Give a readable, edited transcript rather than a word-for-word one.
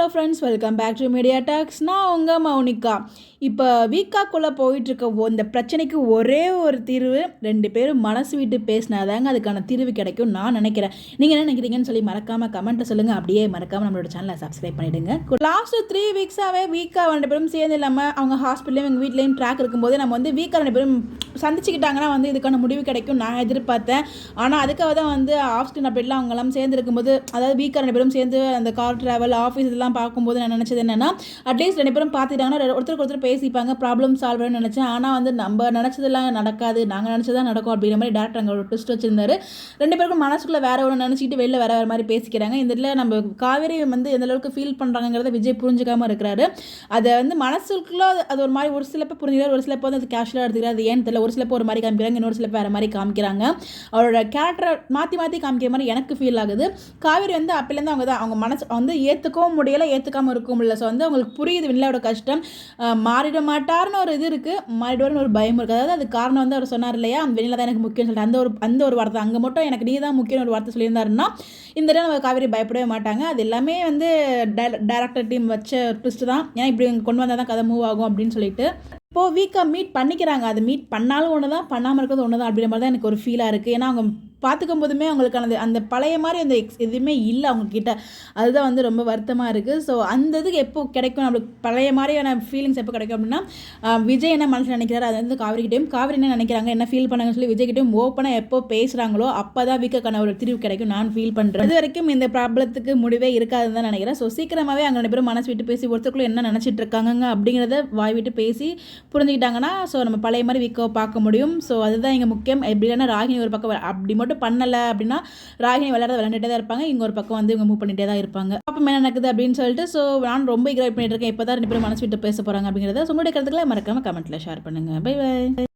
Hello friends, welcome back to Media Talks. நான் உங்கள் மௌனிகா. இப்போ வீக்காக்குள்ளே போயிட்டுருக்க இந்த பிரச்சனைக்கு ஒரே ஒரு தீர்வு, ரெண்டு பேரும் மனசு விட்டு பேசினாதாங்க அதுக்கான தீர்வு கிடைக்கும் நான் நினைக்கிறேன். நீங்கள் என்ன நினைக்கிறீங்கன்னு சொல்லி மறக்காமல் கமெண்ட்டை சொல்லுங்கள். அப்படியே மறக்காமல் நம்மளோட சேனலை சப்ஸ்கிரைப் பண்ணிவிடுங்க. லாஸ்ட் 3 வீக்ஸாகவே வீக்காக ரெண்டு பேரும் சேர்ந்து இல்லாமல் அவங்க ஹாஸ்பிட்டலையும் எங்கள் வீட்லேயும் ட்ராக் இருக்கும்போது நம்ம வந்து வீக்காக ரெண்டு பேரும் சந்திச்சுக்கிட்டாங்கன்னா வந்து இதுக்கான முடிவு கிடைக்கும் நான் எதிர்பார்த்தேன். ஆனால் அதுக்காக தான் வந்து ஆஃப் ஸ்கிரீன் அப்படிலாம் அவங்கெல்லாம் சேர்ந்து இருக்கும்போது, அதாவது வீக்காக ரெண்டு பேரும் சேர்ந்து அந்த கார் ட்ராவல் ஆஃபீஸ் இதெல்லாம் பார்க்கும்போது நான் நினச்சது என்னென்னா, அட்லீஸ்ட் ரெண்டு பேரும் பார்த்துட்டாங்கன்னா ஒருத்தருக்கு ஒருத்தர் பேசிப்பாங்க, ப்ராப்ளம் சால்வ் பண்ணணும்னு நினச்சேன். ஆனால் வந்து நம்ம நினச்சதெல்லாம் நடக்காது, நாங்கள் நினச்சதான் நடக்கும் அப்படிங்கிற மாதிரி டேரக்டர் அங்கே ஒரு ட்விஸ்ட் வச்சிருந்தாரு. ரெண்டு பேருக்கும் மனசுக்குள்ளே வேற ஒன்று நினச்சிக்கிட்டு வெளில வேற மாதிரி பேசிக்கிறாங்க. இந்த இதில் நம்ம காவேரி வந்து எந்த அளவுக்கு ஃபீல் பண்ணுறாங்கிறத விஜய் புரிஞ்சுக்காமல் இருக்கிறாரு. அதை வந்து மனசுக்குள்ளே அது ஒரு மாதிரி ஒரு சிலப்போ புரிஞ்சுக்கிறார், ஒரு சிலப்போ வந்து அது கேஷுவலாக எடுத்துக்கிறார். அது ஏன்னு தெரியல. ஒரு சிலப்போ ஒரு மாதிரி காமிக்கிறாங்க, இன்னொரு சிலப்போ வேறு மாதிரி காமிக்கிறாங்க. அவரோட கேரக்டரை மாற்றி மாற்றி காமிக்கிற மாதிரி எனக்கு ஃபீல் ஆகுது. காவேரி வந்து அப்போலேருந்து அவங்க மனசு வந்து ஏற்றுக்கவும் முடியலை, ஏற்றுக்காமல் இருக்கவும் முடியல. ஸோ வந்து அவங்களுக்கு புரியுது வில்லாவோட கஷ்டம். மாறிட மாட்டார்னு ஒரு இது இருக்குது, மாறிடுவார்னு ஒரு பயம் இருக்குது. அதாவது அது காரணம் வந்து அவர் சொன்னார் இல்லையா, வெளியில் தான் எனக்கு முக்கியம்னு சொல்லிட்டு அந்த ஒரு வார்த்தை அங்கே மட்டும் எனக்கு நீ தான் முக்கியம்னு ஒரு வார்த்தை சொல்லியிருந்தாருன்னா இந்த இடம் நம்ம காவேரி பயப்படவே மாட்டாங்க. அது எல்லாமே வந்து டைரக்டர் டீம் வச்ச ட்விஸ்ட் தான். ஏன்னா இப்படி கொண்டு வந்தால் தான் கதை மூவ் ஆகும் அப்படின்னு சொல்லிட்டு இப்போது வீக்காக மீட் பண்ணிக்கிறாங்க. அது மீட் பண்ணாலும் ஒன்று தான், பண்ணாமல் இருக்கிறது ஒன்று தான் அப்படின்ற மாதிரி தான் எனக்கு ஒரு ஃபீலாக இருக்குது. ஏன்னா அவங்க பார்த்துக்கும் போதுமே அவங்களுக்கு அந்த பழைய மாதிரி அந்த எதுவுமே இல்லை அவங்கக்கிட்ட. அதுதான் வந்து ரொம்ப வருத்தமாக இருக்குது. ஸோ அந்த இதுக்கு எப்போ கிடைக்கும், நம்மளுக்கு பழைய மாதிரியான ஃபீலிங்ஸ் எப்போ கிடைக்கும் அப்படின்னா, விஜய் என்ன மனசில் நினைக்கிறாரு அது வந்து காவிரிக்கிட்டையும், காவிரி என்ன நினைக்கிறாங்க, என்ன ஃபீல் பண்ணாங்கன்னு சொல்லி விஜய்கிட்டையும் ஓப்பனாக எப்போ பேசுகிறாங்களோ அப்போ தான் வீக்கான ஒரு தீர்வு கிடைக்கும் நான் ஃபீல் பண்ணுறேன். இது வரைக்கும் இந்த ப்ராப்ளத்துக்கு முடிவே இருக்காதுன்னு தான் நினைக்கிறேன். ஸோ சீக்கிரமாகவே அங்கே ரெண்டு பேரும் மனசு விட்டு பேசி ஒருத்தருக்குள்ள என்ன நினச்சிட்டு இருக்காங்க அப்படிங்கிறத வாய் விட்டு பேசி புரிஞ்சுக்கிட்டாங்கன்னா ஸோ நம்ம பழைய மாதிரி வீக்காவை பார்க்க முடியும். ஸோ அதுதான் இங்கே முக்கியம். எப்படி இல்லைன்னா ராகினி ஒரு பக்கம் அப்படி மட்டும் பண்ணலை அப்படின்னா ராகினி விளையாண்டுட்டே தான் இருப்பாங்க, இங்கே ஒரு பக்கம் வந்து இவங்க மூவ் பண்ணிகிட்டே தான் இருப்பாங்க. அப்போ என்ன நடக்குது அப்படின்னு சொல்லிட்டு ஸோ நான் ரொம்ப இக்ரைட் பண்ணிட்டு இருக்கேன். இப்போ தான் ரெண்டு பேரும் மனசு விட்டு பேச போகிறாங்க அப்படிங்கிறத. ஸோ உங்களுடைய கருத்துக்களை மறக்காமல் கமெண்ட்டில் ஷேர் பண்ணுங்கள். Bye by.